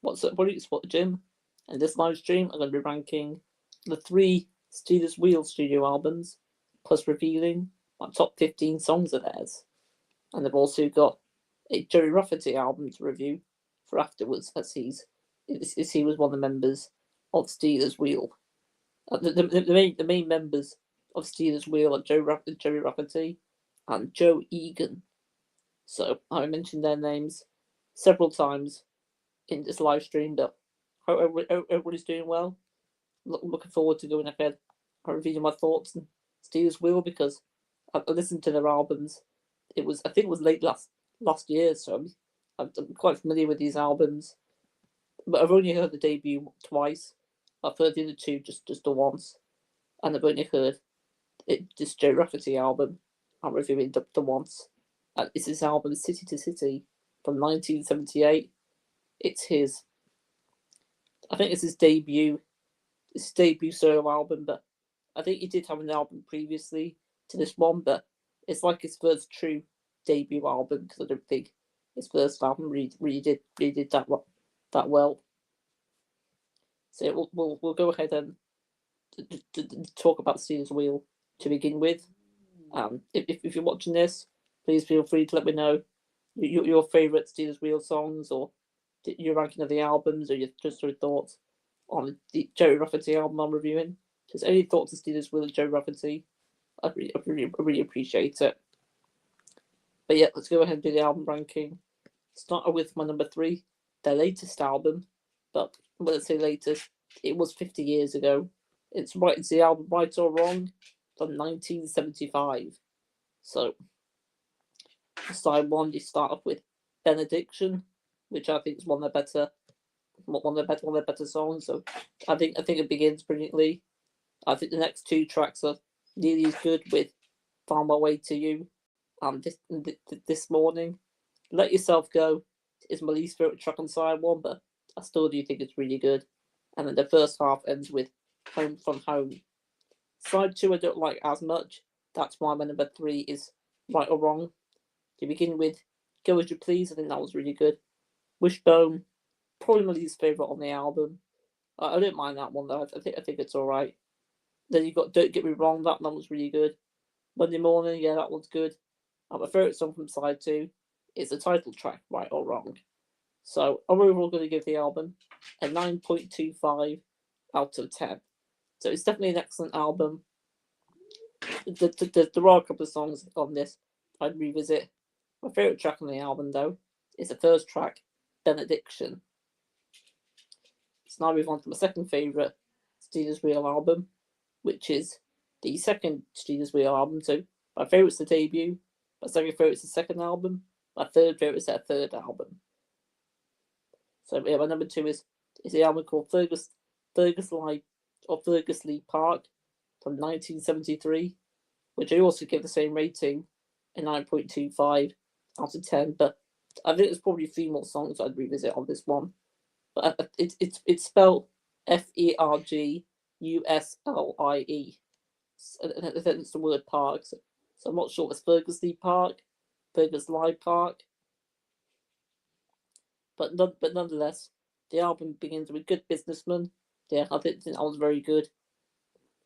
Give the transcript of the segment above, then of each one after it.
What's up, buddy? It's What Jim. And this live stream, I'm going to be ranking the 3 Steelers Wheel studio albums, plus revealing my top 15 songs of theirs. And they've also got a Joey Rafferty album to review for afterwards, as he was one of the members of Steelers Wheel. The main members of Steelers Wheel are Joey Rafferty and Joe Egan. So I mentioned their names several times in this live stream, but hope everybody's doing well. Looking forward to going ahead and reviewing my thoughts on Steelers Wheel because I listened to their albums. I think it was late last year, so I'm quite familiar with these albums. But I've only heard the debut twice. I've heard the other two just the once, and I've only heard this Joe Rafferty album. I'm reviewing the once. And it's his album City to City from 1978. It's his. I think it's his debut. It's his debut solo album, but I think he did have an album previously to this one, but it's like his first true debut album because I don't think his first album really did that well. So we'll go ahead and talk about Steelers Wheel to begin with. If you're watching this, please feel free to let me know your favourite Steelers Wheel songs or your ranking of the albums or your thoughts on the Joey Rafferty album I'm reviewing. Just any thoughts on Steelers Wheel and Joey Rafferty, I really appreciate it. But yeah, let's go ahead and do the album ranking. Starting with my number 3, their latest album, but when I say latest, it was 50 years ago. It's the album Right or Wrong from 1975. So, side 1, you start off with Benediction, which I think is one of their better songs. So, I think it begins brilliantly. I think the next 2 tracks are nearly as good with Found My Way to You and this morning. Let Yourself Go is my least favourite track on side 1, but I still do think it's really good. And then the first half ends with Home from Home. Side 2 I don't like as much. That's why my number 3 is Right or Wrong. To begin with, Go As You Please, I think that was really good. Wishbone, probably my least favourite on the album. I don't mind that one though. I think it's alright. Then you got Don't Get Me Wrong, that one was really good. Monday Morning, yeah, that one's good. And my favourite song from side 2 is the title track, Right or Wrong. So I'm overall going to give the album a 9.25 out of 10. So it's definitely an excellent album. There are a couple of songs on this I'd revisit. My favourite track on the album, though, is the first track, Benediction. So now move on to my second favourite Steelers Wheel album, which is the second Steelers Wheel album. So my favourite's the debut, my second favourite's the second album, my third favourite's their third album. So yeah, my number 2 is the album called Fergus Lee Park from 1973, which I also give the same rating, a 9.25 out of 10. But I think there's probably 3 more songs I'd revisit on this one. But it's spelled Ferguslie. I think it's the word park. So I'm not sure if it's Fergus Lee Park, Fergus Lie Park. But nonetheless, the album begins with Good Businessman. Yeah, I think that was very good.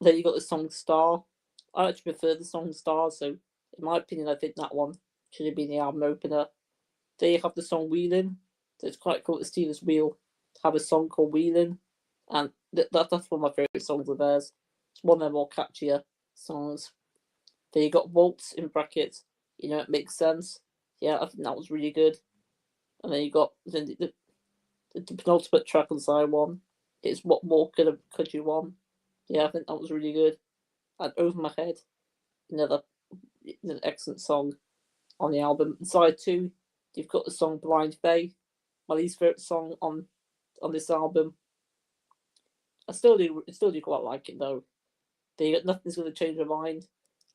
Then you got the song Star. I actually prefer the song Star, so in my opinion, I think that one should have been the album opener. Then you have the song Wheelin'. So it's quite cool that Steelers Wheel have a song called Wheelin', and that's one of my favourite songs of theirs. It's one of their more catchier songs. Then you got Waltz in brackets. You know, it makes sense. Yeah, I think that was really good. And then you got the penultimate track on side 1. It's What More Could You Want? Yeah, I think that was really good. And Over My Head, another excellent song on the album. And side 2, you've got the song Blind Faith, my least favourite song on this album. I still do quite like it though. They got Nothing's Gonna Change My Mind,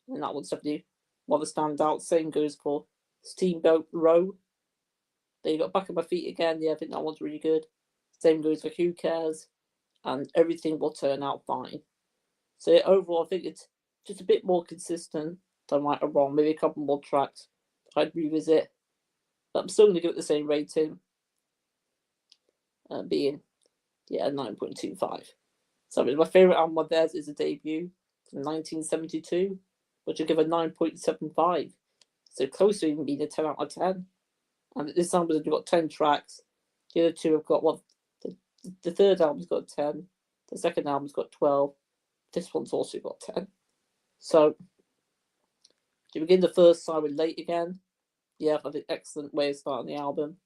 and that one's definitely one of the standouts. Same goes for Steamboat Row. Then you got Back on My Feet Again. Yeah, I think that one's really good. Same goes for Who Cares and Everything Will Turn Out Fine. So yeah, overall, I think it's just a bit more consistent than Right or Wrong. Maybe a couple more tracks I'd revisit. But I'm still going to give it the same rating. being 9.25. So my favourite album of theirs is a debut from 1972, which I give a 9.75. So close to even being a 10 out of 10. And this album has got 10 tracks. The other two have got the third album's got 10. The second album's got 12. This one's also got 10. So to begin the first side with Late Again, I think excellent way of starting the album.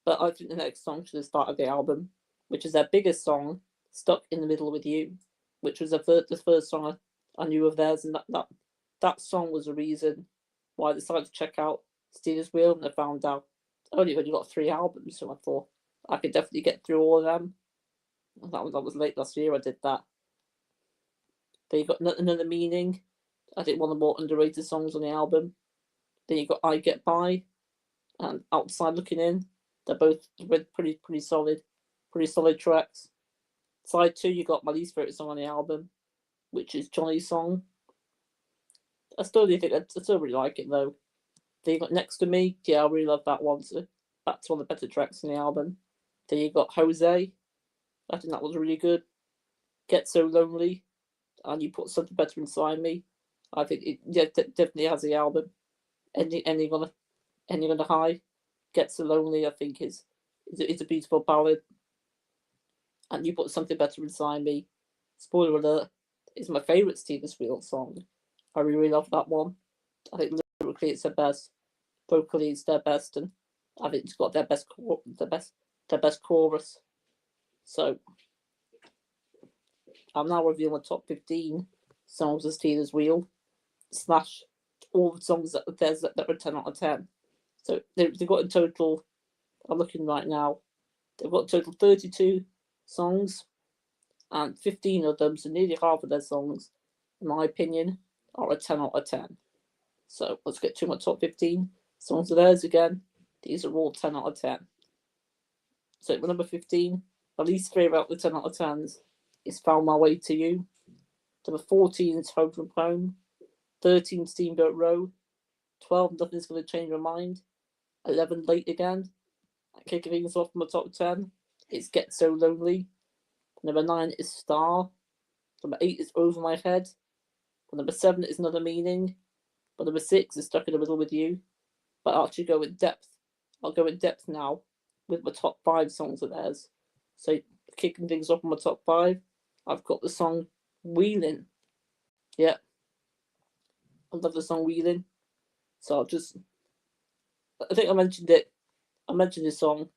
But I think the next song should have started the album, which is their biggest song, Stuck in the Middle with You, which was the first song I knew of theirs, and that song was the reason why I decided to check out Stealers Wheel, and I found out only when you got 3 albums, so I thought I could definitely get through all of them. And that was late last year I did that. Then you got Another Meaning, I think one of the more underrated songs on the album. Then you got I Get By and Outside Looking In. They're both pretty solid tracks. Side 2, you got my least favourite song on the album, which is Johnny's Song. I still really like it though. Then you got Next to Me. I really love that one. So that's one of the better tracks on the album. Then you got Jose. I think that was really good. Get So Lonely, and You Put Something Better Inside Me. I think it definitely has the album. Ending on a high. Get So Lonely, I think is a beautiful ballad. And You Put Something Better Inside Me, spoiler alert, is my favourite Stealers Wheel song. I really love that one. I think lyrically it's their best, vocally it's their best, and I think it's got their best chorus. So I'm now reviewing the top 15 songs of Stealers Wheel / all the songs that were 10 out of 10. So they've got in total, I'm looking right now, they've got a total 32 songs, and 15 of them, so nearly half of their songs, in my opinion, are a 10 out of 10. So let's get to my top 15 songs of theirs again. These are all 10 out of 10. So my number 15, my least favourite out of the 10 out of 10s, is Found My Way to You. Number 14 is Home from Home. 13, Steamboat Row. 12, Nothing's Gonna Change My Mind. 11, Late Again. Kicking things off from my top 10, it's Get So Lonely. Number 9 is Star. Number 8 is Over My Head. Number 7 is Another Meaning. But number 6 is Stuck in the Middle with You. But I'll actually go with depth. I'll go in depth now with my top 5 songs of theirs. So kicking things off on my top 5, I've got the song Wheeling. Yeah. I love the song Wheeling. So I think I mentioned it. I mentioned this song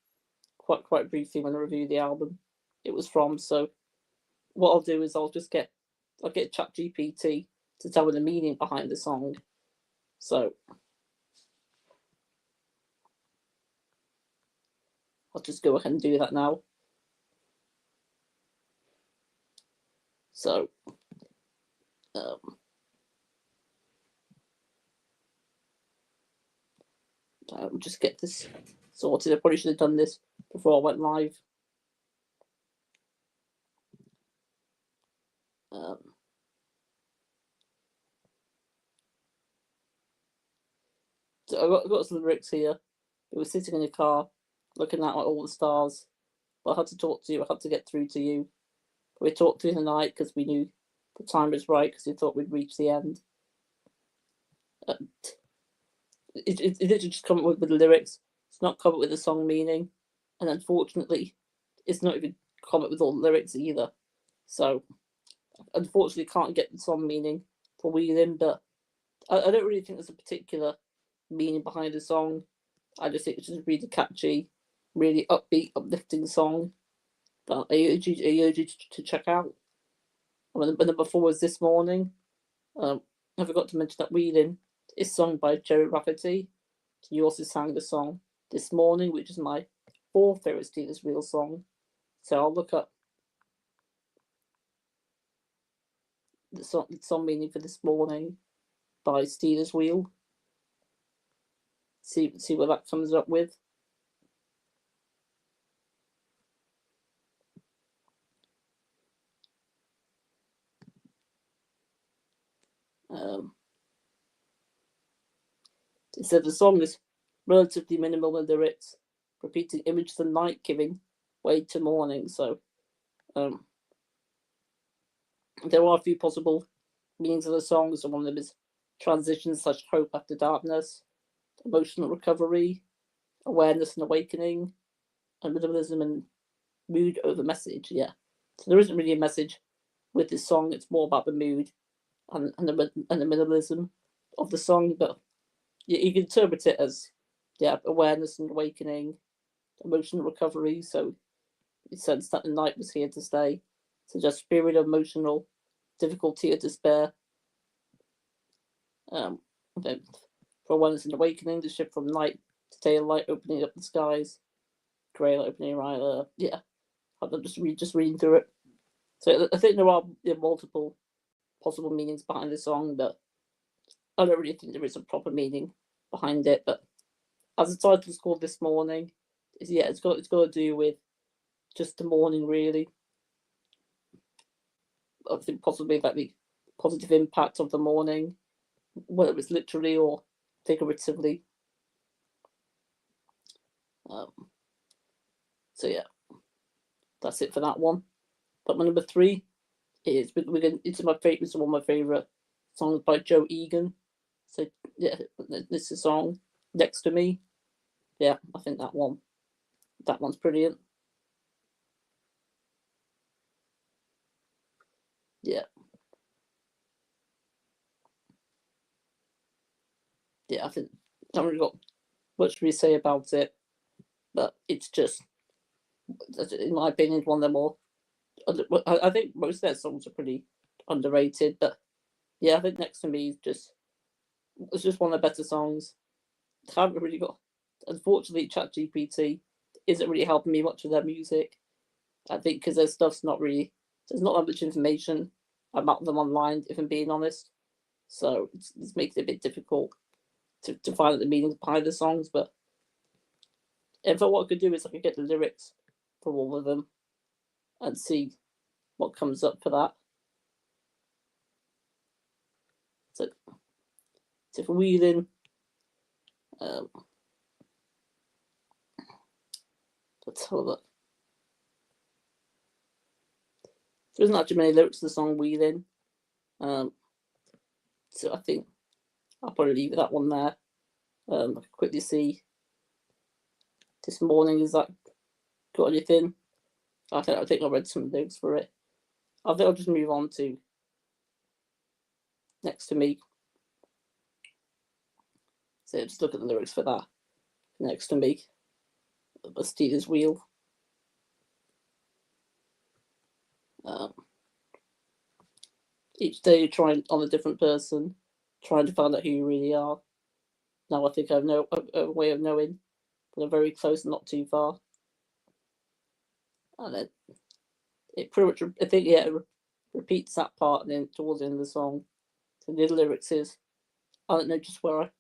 quite briefly when I reviewed the album it was from. So what I'll do is I'll get ChatGPT to tell me the meaning behind the song. So I'll just go ahead and do that now. So I'll just get this sorted. I probably should have done this before I went live. So I got some lyrics here. We were sitting in the car, looking out at all the stars. But I had to talk to you. I had to get through to you. But we talked through the night because we knew the time was right, because we thought we'd reach the end. It didn't just come up with the lyrics. It's not come up with the song meaning, and unfortunately, it's not even come up with all the lyrics either. So, unfortunately, can't get the song meaning for Wheeling. But I don't really think there's a particular meaning behind the song. I just think it's just really catchy, really upbeat, uplifting song that I urge you to check out. And number 4 was This Morning. I forgot to mention that Wheeling is sung by Gerry Rafferty. He also sang the song This Morning, which is my 4th favourite Stealers Wheel song. So I'll look up the song meaning for This Morning by Stealers Wheel. See what that comes up with. It said the song is relatively minimal in lyrics, repeating images of night giving way to morning. So there are a few possible meanings of the songs, and one of them is transition / hope after darkness, emotional recovery, awareness and awakening, and minimalism and mood over message. Yeah, so there isn't really a message with this song. It's more about the mood and the minimalism of the song, but you can interpret it as awareness and awakening, emotional recovery. So it sense that the night was here to stay. So just period of emotional difficulty or despair. Then for awareness and awakening, the shift from night to daylight, opening up the skies, grey opening your eye. I'm just reading through it. So I think there are multiple possible meanings behind the song, but I don't really think there is a proper meaning behind it. But as the title is called This Morning, it's got to do with just the morning, really. I think possibly about the positive impact of the morning, whether it's literally or figuratively. So yeah, that's it for that one. But my number 3 is it's one of my favorite songs by Joe Egan. So yeah, this is a song Next to Me. Yeah, I think that one's brilliant. Yeah. I think I haven't really got much to say about it, but it's just, in my opinion, one of the more. I think most of their songs are pretty underrated, but yeah, I think Next to Me it's just one of the better songs. I haven't really got. Unfortunately, ChatGPT isn't really helping me much with their music. I think because there's not that much information about them online, if I'm being honest. So it's makes it a bit difficult to find out the meanings behind the songs. But in fact, what I could do is I could get the lyrics for all of them and see what comes up for that. So for Wheeling, let's have a look. There isn't actually many lyrics to the song Wheeling. So I think I'll probably leave that one there. I can quickly see This Morning, is that got anything? I think I read some lyrics for it. I think I'll just move on to Next to Me. So just look at the lyrics for that. Next to Me, a Steer's Wheel. Each day you're trying on a different person, trying to find out who you really are. Now I think I have a way of knowing, but I'm very close and not too far. And then it pretty much, I think, it repeats that part, and then towards the end of the song, the lyrics is, I don't know just where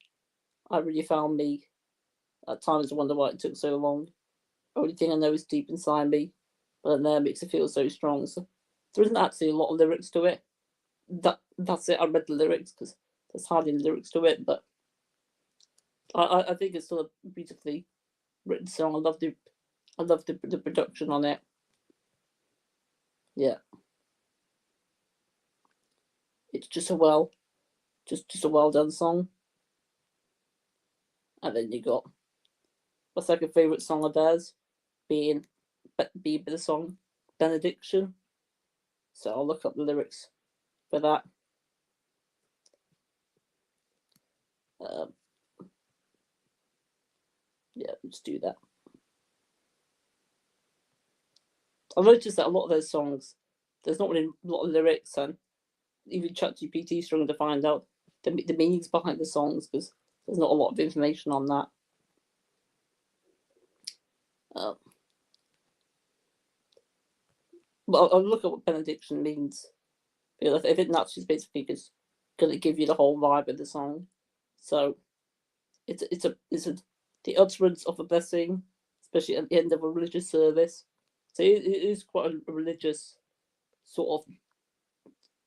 I really found me. At times I wonder why it took so long. Only thing I know is deep inside me, but then there makes it feel so strong. So there isn't actually a lot of lyrics to it. That's it. I read the lyrics because there's hardly any lyrics to it, but I think it's still a beautifully written song. I love the production on it. Yeah, it's just a well done song. And then you got my second favorite song of theirs being the song Benediction. So I'll look up the lyrics for that. Yeah, let's do that. I've noticed that a lot of those songs, there's not really a lot of lyrics, and even ChatGPT is struggling to find out the meanings behind the songs because there's not a lot of information on that. But I'll look at what benediction means, because I think that's just basically just going to give you the whole vibe of the song. So it's the utterance of a blessing, especially at the end of a religious service. So it is quite a religious sort of,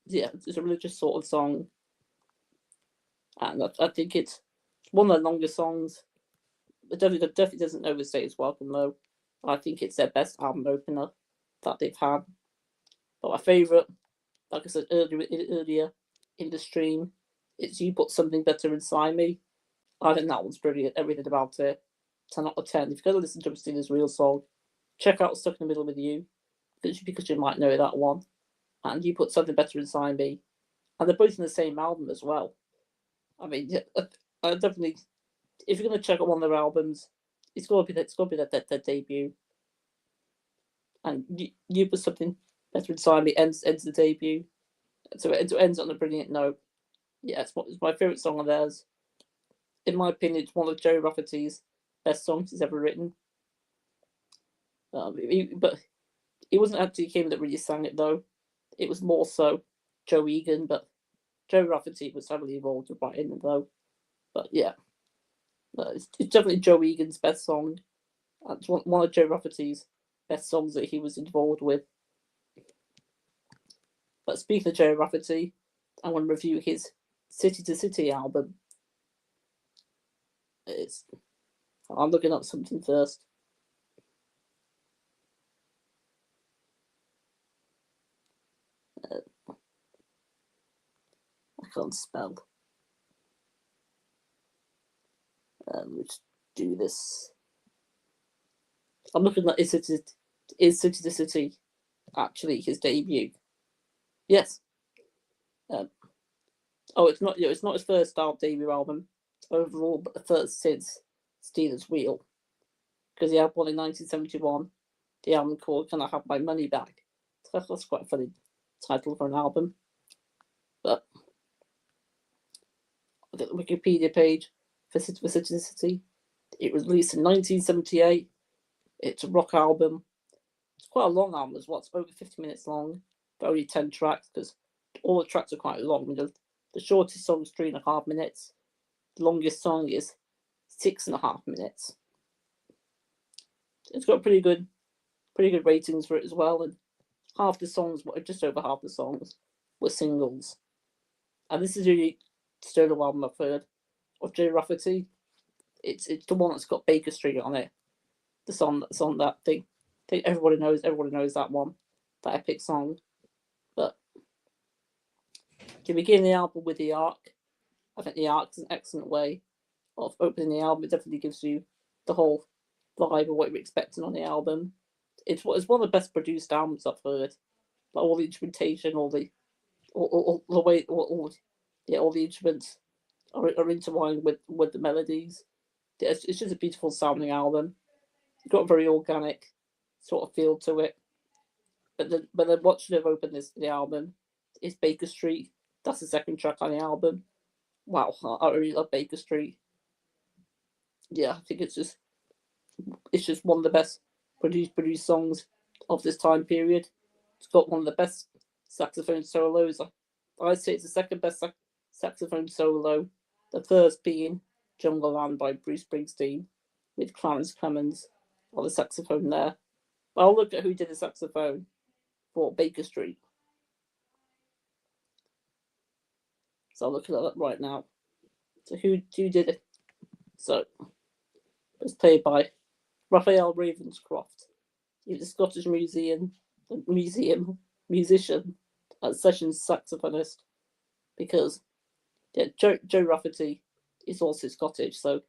it's a religious sort of song, and I think it's one of the longest songs. It definitely doesn't overstay its welcome though. I think it's their best album opener that they've had. But my favourite, like I said earlier in the stream, it's You Put Something Better Inside Me. I think that one's brilliant. Everything about it, 10 out of 10. If you're going to listen to a Steelers Wheel song, check out Stuck in the Middle with You, because you might know that one. And You Put Something Better Inside Me. And they're both in the same album as well. I mean, I definitely, if you're going to check out one of their albums, it's got to be their debut. And you Put Something Better Inside Me ends the debut. So it ends on a brilliant note. Yeah, it's my favourite song of theirs. In my opinion, it's one of Joe Rafferty's best songs he's ever written. But it wasn't actually him that really sang it, though. It was more so Joe Egan, but Joe Rafferty was heavily involved with writing it, though. But yeah, it's definitely Joe Egan's best song. It's one of Joe Rafferty's best songs that he was involved with. But speaking of Joe Rafferty, I want to review his City to City album. I'm looking up something first. I can't spell. Let's do this. I'm looking at Is City to City actually his debut? Yes. It's not. It's not his first debut album overall, but the first since Steelers Wheel, because he had one in 1971. The album called "Can I Have My Money Back?" So that's quite a funny title for an album. But the Wikipedia page for City to City. It was released in 1978. It's a rock album. It's quite a long album as well. It's over 50 minutes long, but only 10 tracks because all the tracks are quite long. The shortest song is 3.5 minutes. The longest song is 6.5 minutes. It's got pretty good ratings for it as well. And half the songs, just over half the songs, were singles. And this is a unique solo album I've heard of Joe Rafferty. It's the one that's got Baker Street on it. The song that's on that thing. I think everybody knows that one, that epic song. But to begin the album with the Ark, I think the Ark's an excellent way of opening the album. It definitely gives you the whole vibe of what you're expecting on the album. It's one of the best produced albums I've heard. Like all the instrumentation, all the way, all the instruments are intertwined with the melodies. It's just a beautiful sounding album. It's got a very organic sort of feel to it. But then what should have opened the album is Baker Street. That's the second track on the album. Wow, I really love Baker Street. Yeah, I think it's just one of the best produced songs of this time period. It's got one of the best saxophone solos. I'd say it's the second best saxophone solo. The first being Jungle Land by Bruce Springsteen with Clarence Clemons on the saxophone there. But I'll look at who did the saxophone for Baker Street. So I'll look at that right now. So who did it? So it's played by Raphael Ravenscroft. He was a Scottish museum musician and session saxophonist, because Joe Rafferty is also Scottish, so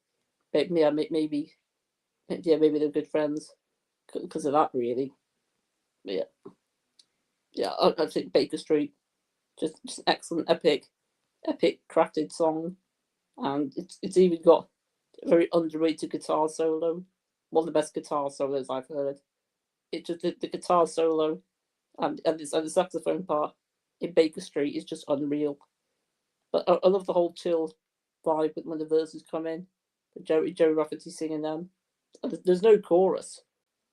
maybe they're good friends because of that, really. But I think Baker Street just an excellent epic crafted song, and it's even got a very underrated guitar solo, one of the best guitar solos I've heard. It's just the guitar solo and the saxophone part in Baker Street is just unreal. But I love the whole chill vibe when the verses come in. Joe Rafferty singing them. And there's no chorus.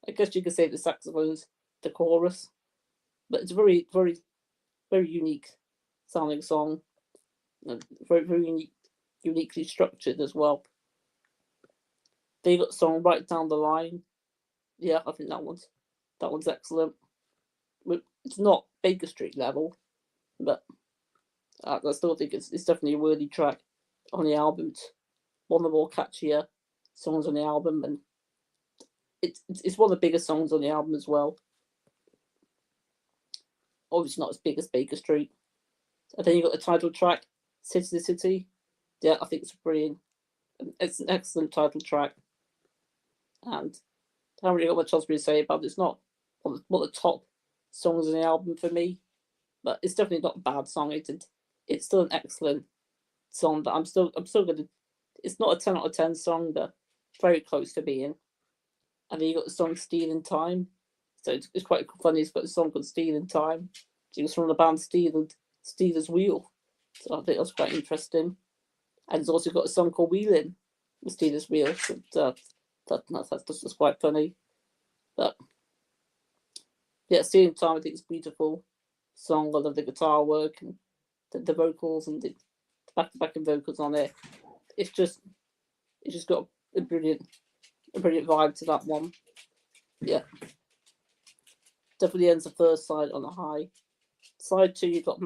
I guess you could say the saxophone's the chorus, but it's a very, very, very unique sounding song. Very, very uniquely structured as well. They got the song Right Down the Line. Yeah, I think that one's excellent. It's not Baker Street level, but I still think it's definitely a worthy track on the album. It's one of the more catchier songs on the album, and it's one of the biggest songs on the album as well. Obviously not as big as Baker Street. And then you got the title track, City to City. Yeah, I think it's brilliant. It's an excellent title track. And I haven't really got much else to say about it. It's not one of the top songs on the album for me, but it's definitely not a bad song. It's still an excellent song, but I'm still gonna. It's not a 10 out of 10 song, but very close to being. And then you got the song "Stealing Time," so it's quite funny. It's got a song called "Stealing Time." So it's from the band Stealers Wheel. So I think that's quite interesting. And it's also got a song called "Wheeling," the Stealers Wheel. So that's just quite funny. But yeah, "Stealing Time" I think it's a beautiful song. I love the guitar work and the vocals and the back vocals on it. It's just got a brilliant vibe to that one. Yeah, definitely ends the first side on a high. Side 2, you've got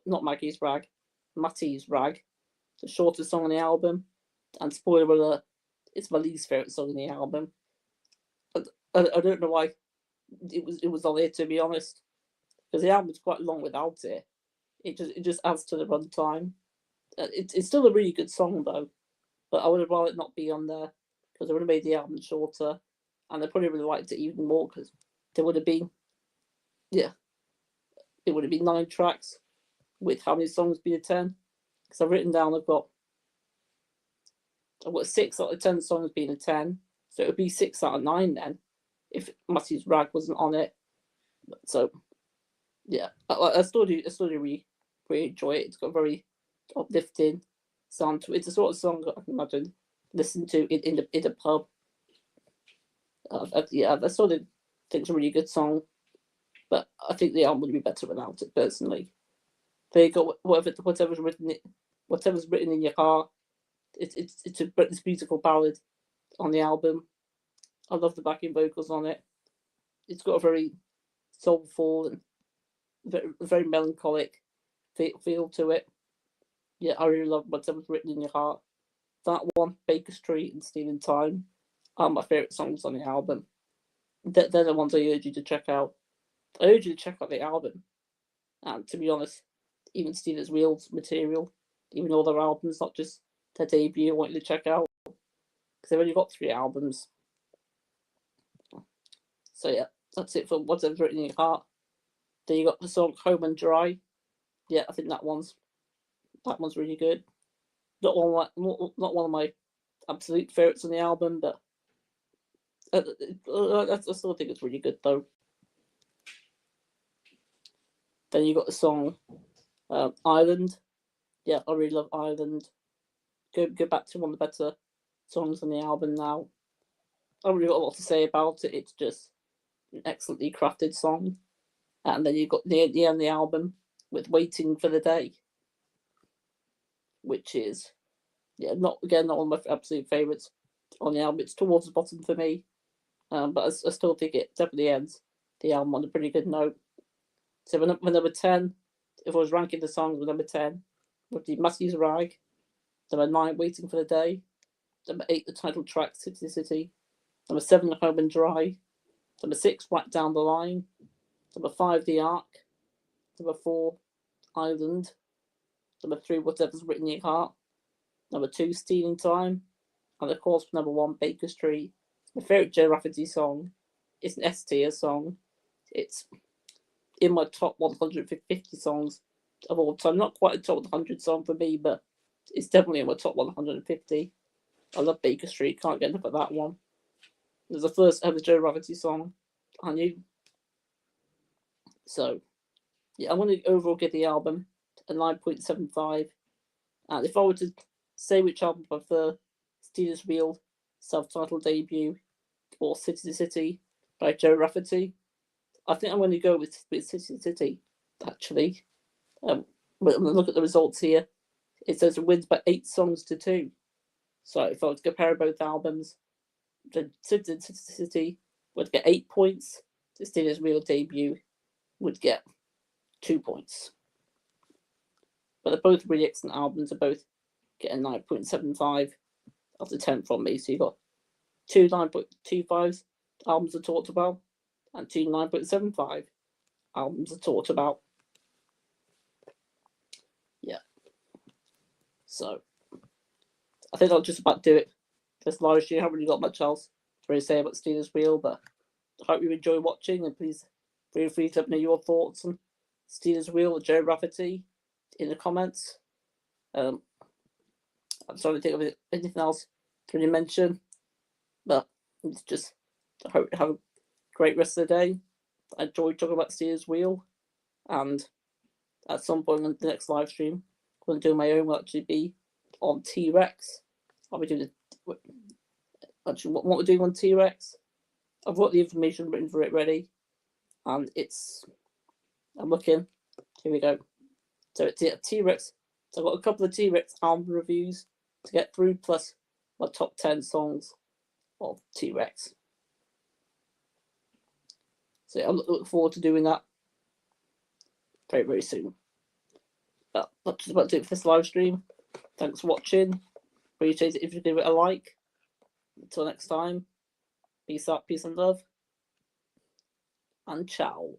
not Maggie's Rag, Matty's Rag, the shortest song on the album. And spoiler alert, it's my least favourite song on the album. I don't know why it was on there, to be honest, because the album's quite long without it. It just adds to the runtime. It's still a really good song though, but I would have rather it not be on there because it would have made the album shorter, and I probably would have liked it even more because there would have been, yeah, it would have been 9 tracks with how many songs be a 10? Because I've written down I've got 6 out of 10 songs being a 10, so it would be 6 out of 9 then if Matthew's Rag wasn't on it. So yeah, I still do really enjoy it. It's got a very uplifting sound to it. It's the sort of song I can imagine listen to in a pub. Yeah, I sort of think it's a really good song, but I think the album would be better without it personally. They got whatever's written in your heart. It's a beautiful ballad on the album. I love the backing vocals on it. It's got a very soulful and very melancholic feel to it. Yeah, I really love whatever's written in your heart. That one, Baker Street and Stealing Time, are my favourite songs on the album. They're the ones I urge you to check out. I urge you to check out the album. And to be honest, even Stealers Wheel's material, even all their albums, not just their debut, I want you to check out. Because they've only got 3 albums. So yeah, that's it for whatever's written in your heart. Then you got the song Home and Dry. Yeah, I think that one's really good. Not one of my absolute favourites on the album, but I still think it's really good though. Then you got the song Island. Yeah, I really love Island. Go back to one of the better songs on the album now. I don't really got a lot to say about it. It's just an excellently crafted song. And then you've got the end of the album with Waiting for the Day, which is not one of my absolute favourites on the album. It's towards the bottom for me, but I still think it definitely ends the album on a pretty good note. So for number 10, if I was ranking the songs with number 10, would be Matthew's Rag, number 9, Waiting for the Day, number 8, the title track, City to City, number 7, Home and Dry, number 6, Right Down the Line, number 5, The Ark, number 4, Island, number 3, Whatever's Written in Your Heart, number 2, Stealing Time, and of course, number 1, Baker Street. It's my favourite Joe Rafferty song. It's an S tier song. It's in my top 150 songs of all time. Not quite a top 100 song for me, but it's definitely in my top 150. I love Baker Street. Can't get enough of that one. It was the first ever Joe Rafferty song I knew. So, yeah, I'm going to overall give the album a 9.75. And if I were to say which album I prefer, Stealers Wheel, self-titled debut, or City to City by Joe Rafferty, I think I'm going to go with City to City, actually. But look at the results here. It says it wins by 8 songs to 2. So if I was to compare both albums, the City to City would get 8 points. The Stealers Wheel debut would get 2 points. But they're both really excellent albums. They're both getting 9.75 out of 10 from me. So you've got 2 9.25 albums are talked about, and 2 9.75 albums are talked about. Yeah. So I think I'll just about do it this live stream. I haven't really got much else to really say about Steelers Wheel, but I hope you enjoy watching, and please feel free to let me know your thoughts on Steelers Wheel or Joe Rafferty in the comments. I'm sorry to think of anything else to really mention, but it's just I hope you have a great rest of the day. I enjoyed talking about Steelers Wheel, and at some point on the next live stream, I'm going to do my own. Will actually be on T-Rex. I'll be doing actually what we're doing on T-Rex. I've got the information written for it ready, and I'm looking. Here we go. So it's T-Rex. So I've got a couple of T-Rex album reviews to get through, plus my top 10 songs of T-Rex. So I look forward to doing that very, very soon. But that's just about it for this live stream. Thanks for watching. Appreciate it if you give it a like. Until next time, peace out, peace and love, and ciao.